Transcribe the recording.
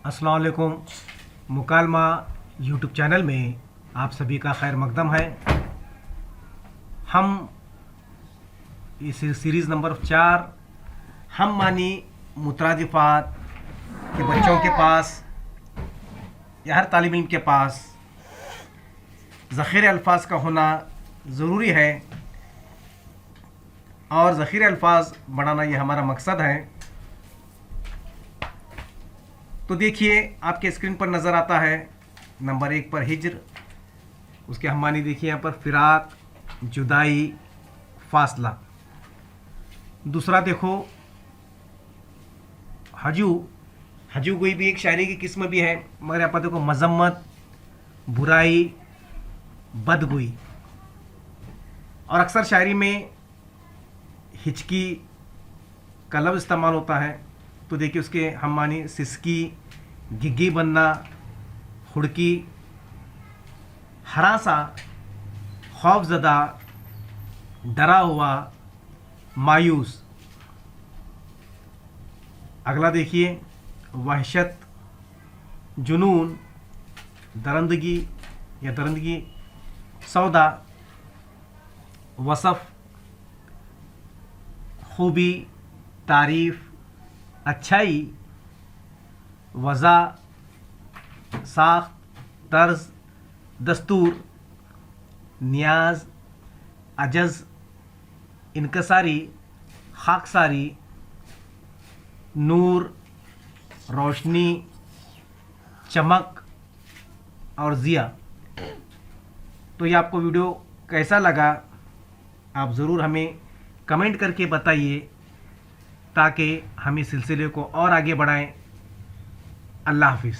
अस्सलाम वालेकुम। मुकालमा YouTube channel में आप सभी का खैर मकदम है। हम इस सीरीज़ नंबर 4 हम मानी मुतरादिफ़ात के बच्चों के पास या हर तालिब इल्म के पास ज़ख़ीरे अल्फाज का होना ज़रूरी है और ज़ख़ीरे अल्फाज बढ़ाना ये हमारा मकसद है। तो देखिए, आपके स्क्रीन पर नज़र आता है नंबर 1 पर हिज्र, उसके हम मानी देखिए यहाँ पर फ़िराक, जुदाई, फासला। दूसरा देखो हजू। हजू कोई भी एक शायरी की किस्म भी है, मगर यहाँ पर देखो मजम्मत, बुराई, बदगोई। और अक्सर शायरी में हिचकी का लफ्ज़ इस्तेमाल होता है। तो देखिए उसके हम मानी सिसकी, गिग्गी बनना, हुड़की, हरासा, खौफज़दा, डरा हुआ, मायूस। अगला देखिए वहशत, जुनून, दरंदगी या दरंदगी, सौदा, वसफ़, खूबी, तारीफ़, अच्छाई, वज़ा, साख्त, तर्ज, दस्तूर, नियाज, अजज़, इनकसारी, खाकसारी, नूर, रोशनी, चमक और ज़िया। तो ये आपको वीडियो कैसा लगा आप ज़रूर हमें कमेंट करके बताइए, ताकि हम इस सिलसिले को और आगे बढ़ाएं। अल्लाह हाफिज़।